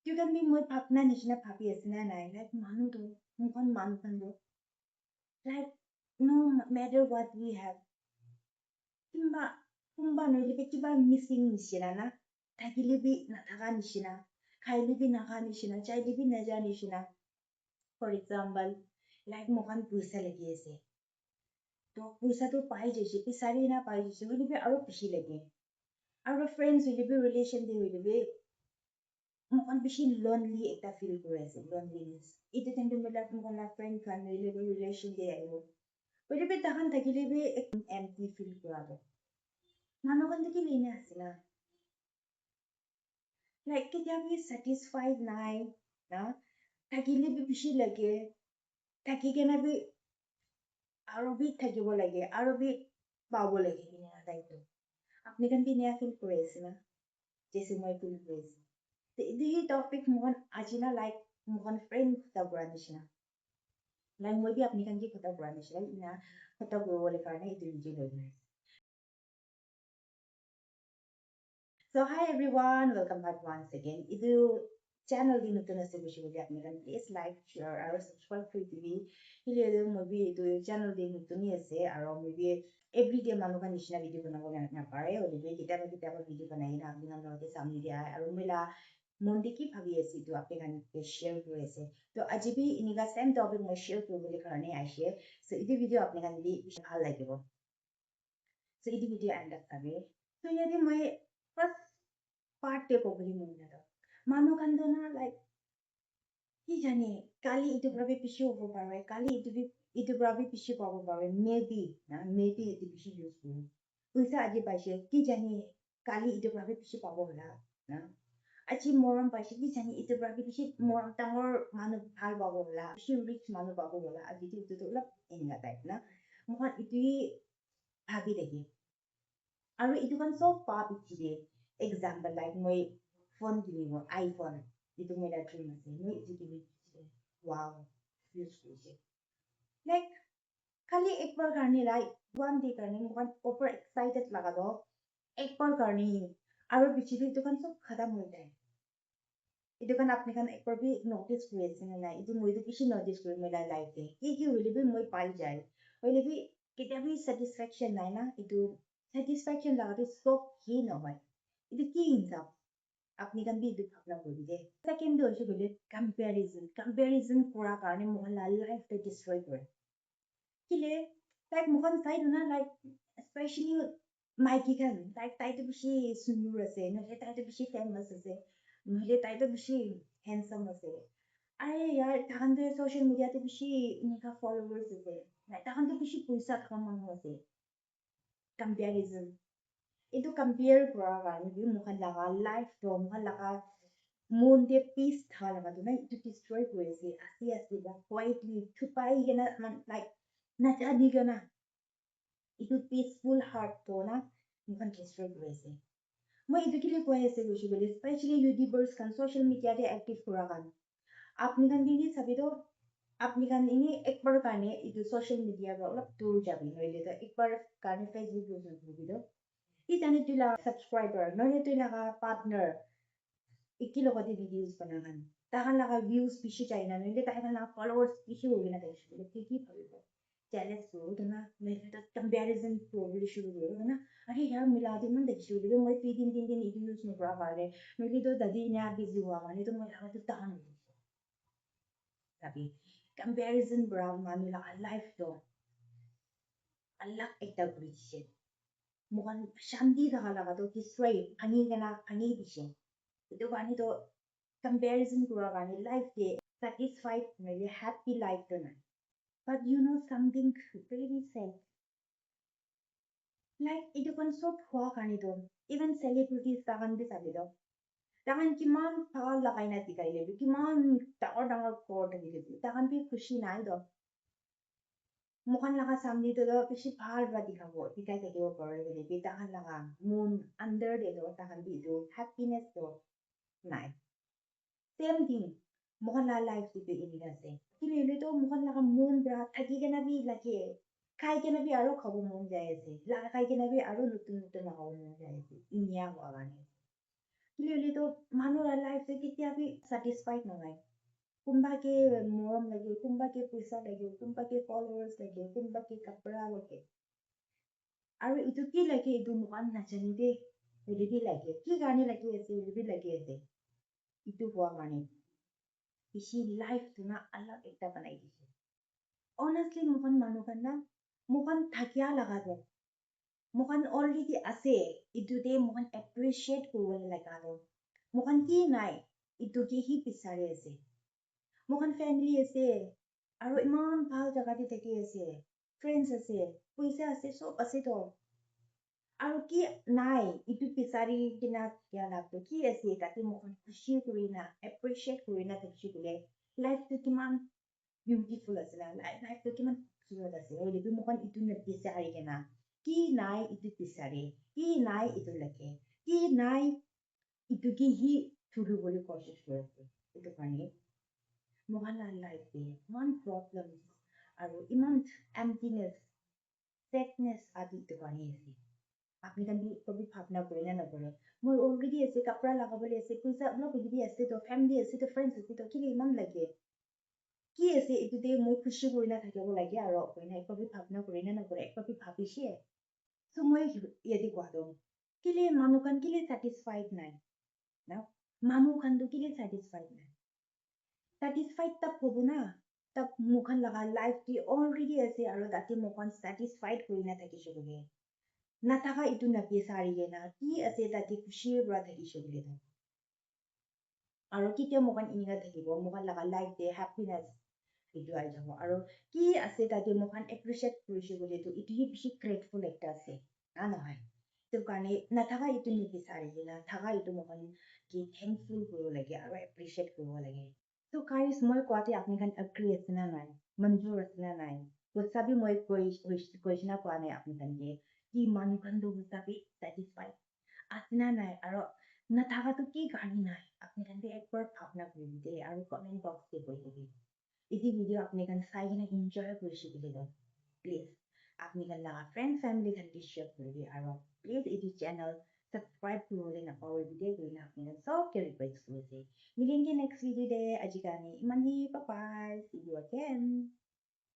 You can be more bhapna nishna bhabi asina nai like manu do mukhan man pando like no matter what we have kimba kumba no libe kiba missing nishina na thakile bi nathaka nishina khaile bi nakha nishina chaile bi naja nishina for example like mukhan puisa lagi ase to puisa to pai jaise pisari na pai jaise libe aro pishi lagi aro friends libe relation de libe mukhan pishi lonely ekta feel kore ase loneliness ite time to mila mukhan la friend khan libe relation de ayo libe tahan thakile bi ek empty feel kora do manu khan de ki lene asila like ketia bi satisfied nai na thakile bi pishi lage thaki kena bi aro bi thakibo lage aro bi pabo lage kina daito apni kan bi nya feel kore ase na jese moi feel kore ase the topic mon ajina like mon friend ta branishna like moi bi apni kan ki khata branishna ina khata go wale karne itu video logne so hi everyone welcome back once again idu channel di nutun ase bishi boli apni kan please like share aro subscribe kori dibi ile moi bi itu channel di nutun ni ase aro moi bi everyday manu kan nishina video banabo na pare ole bi kita ba video banai na apni kan lote samne dia aro mila monde ki bhabi ase to apni kan ke share kori ase to aji bi iniga same topic moi share koribole karone aise so idu video apni kan bi bhal lagibo so idu video end up sabe so yadi moi first part te ko boli mon na manu kan do na like ki jane kali idu prabe pishi hobo pare kali idu prabe pishi pabo pare maybe idu pishi use kori puisa aji paise ki jane kali idu prabe pishi pabo hola na achi moram paise ki jani itu prabi pishi moram tangor manu bhal pabo hola pishi rich manu pabo hola aji itu to lap enga type na mohan itu bhabi dekhi aru itu kan so pa pichi example like moi phone kinibo iphone itu mera dream ase moi itu kini wow use koriche like kali ek bar karne right one day karne mohan over excited laga do ek bar karne aru pichi itu kan so khatam ho jai itu kan apni kan ek bar bi notice kori ase na nai itu moi to pishi notice kori mela life de ki hole bi moi pai jai hole bi ketia bi satisfaction nai na itu satisfaction laga to stop hi no hoy itu ki insaf apni kan bi itu bhapna kori de second do hoise bole comparison kora karne mohon la life to destroy kore kile like mohon sai na like especially maiki kan like tai to bishi sunur ase no tai to bishi famous ase no tai to bishi handsome ase are yaar tahan to social media te bishi inika followers ase like tahan to bishi paisa thaka manu ase comparison itu compare kora karne bi mohon laga life to mohon laga moon de peace tha laga to na itu destroy kore ase ba quietly chupai gena like na chadi gena itu peaceful heart to na mohon destroy kore ase moi itu kile koi ase goshi bole especially youtubers kan social media de active kora kan apni kan dini sabi to apni kan ini ek bar karne itu social media ba ulap dur jabi noile to ek bar karne facebook use kori do itani tula subscriber noile tula ka partner iki logati videos banahan tahan laga views pishi chai na noile tahan laga followers pishi hogi na kaishi bole ki bhabibo jealous ho to na noile to comparison probably shuru ho na are yaar mila de man dekhi bole moi 3 दिन itu use no kora pare noile to dadi nya busy hua mane to moi laga to tahan sabi comparison bra manu laga life to Allah ekta guriche mohon shanti thaga laga to destroy ani gana ani dishe itu bani to comparison kura karne life de satisfied maybe happy life to na but you know something very sad like itu kan sob hua karne to even celebrities tahan bi sabi do tahan kiman phal lagai na tikai le kiman dangor court hile tahan bi khushi nai do mohon laga samne to do bishi bhal ba dikhabo tikai thakibo pare bole bi tahan laga moon under de do tahan bi do happiness to nai same thing mohon la life to ini ase kile to mohon laga moon bra thaki kena bi lage khai kena bi aro khabo mon jai ase la khai kena bi aro nutun nutun lagabo mon jai ase inya ho agane Clearly to মানুহ life কেতিয়া B satisfied নহয় কোনবাকে মৰম লাগে কোনবাকে পইচা লাগে কোনবাকে followers লাগে কোনবাকে কাপৰা লাগে আৰু এইটো কি লাগে এইটো মুখান নাজানি দেই হেৰি লাগে কি কাৰণে লাগি আছে হেৰি লাগি আছে ইটো হোৱা কাৰণে বেছি লাইফটো না আলাগ এটা বনাই দিছে honestly মুখান মানুহ না মুখান থাকিয়া লাগাব মুখান already আছে ইটোতে মুখান appreciate কৰিব লগা আৰু মুখান কি নাই ইটোকে সি বিচাৰি আছে মুখান family আছে আৰু ইমান ভাল জাগাতে থাকি আছে friends আছে পইচা আছে চব আছে তো আৰু কি নাই ইটো বিচাৰি কিনা কিয়া লাগতো কি আছে তাতে মুখান খুচি কৰি না appreciate কৰি না থাকিছি বোলে লাইফটো কিমান বিউটিফুল আছিলে লাইফটো কিমান খুবসুৰত আছে এইটো মুখান ইটো নিবিচাৰি কিনা কি নাই ইটো বিচাৰি কি নাই ইটো লাগে কি নাই ইটোকে সি ধৰিবলৈ কোচিছ কৰি আছে এইটো কাৰণে মুখানৰ লাইফে ইমান প্ৰব্লেমছ আৰু ইমান emptiness sadness আদি ইটো কাৰণে আছে আপনি কবি ভাবনা করে না করে মোর অলরেডি আছে কাপড়া লাগাবলে আছে পয়সা অলপ যদি আছে তো ফ্যামিলি আছে তো ফ্রেন্ডস আছে তো কি ইমান লাগে কি আছে এটোতে মই খুশি কৰি না থাকিব লাগে আৰু কই নাই কবি ভাবনা কৰি না নকৰে কবি ভাবিছে সো মই ইয়াদি কোৱাটো কিলে মানুহ কান কিলে satisfied নাই না মানুহ কানটো কিলে satisfied নাই satisfied তা হব না তা মুখান লাগা লাইফ দি অলরেডি আছে আৰু তাতে মুখান satisfied কৰি না থাকিছে বুলি নাথাকা ইটো নাবিচাৰিয়ে না কি আছে তাতে খুচিৰ পৰা থাকিছো বুলি না আৰু কেতিয়া মুখান ইনিকা থাকিব মুখান লগা লাইফ দে হেপিনেছ ইটো আহি যাব আৰু কি আছে তাতে মুখান এপ্ৰিচিয়েট কৰিছো বুলি তো ইটোহে বেছি গ্ৰেটফুল একটা আছে না নহয় সেইটো কাৰণে নাথাকা ইটো নিবিচাৰিয়ে না থাকা ইটো মুখান কি থেংকফুল কৰিব লাগে আৰু এপ্ৰিচিয়েট কৰিব লাগে তো গাইজ মই কোৱাতে আপোনালোকে এগ্ৰী আছে না নাই মঞ্জুৰ আছে না নাই তথাপি মই কৈছিনা কোৱা নাই আপোনালোকে কি মানুহখনটো তথাপি ছেটিছফাইড আছে না নাই আৰু নাথাকাটো কি কাৰণে নাই আপোনালোকে একবাৰ ভাৱনা কৰিবি দেই আৰু কমেণ্ট বক্সতে কৈ দিবি এই ভিডিঅ' আপোনালোকে চাই কিনে এনজয় কৰিছে বুলি কয় প্লিজ আপোনালোকে লগা ফ্ৰেণ্ড ফেমিলি খানকে শ্বেয়াৰ কৰিবি আৰু প্লিজ এইটো চেনেল subscribe কৰিবলৈ নাপাহৰিবি দেই কৰিলে আপোনালোকে চবকে ৰিকুৱেষ্ট কৰিছে মিলিংগে নেক্সট ভিডিঅ' দে আজি কাৰণে ইমানেই bye bye see you again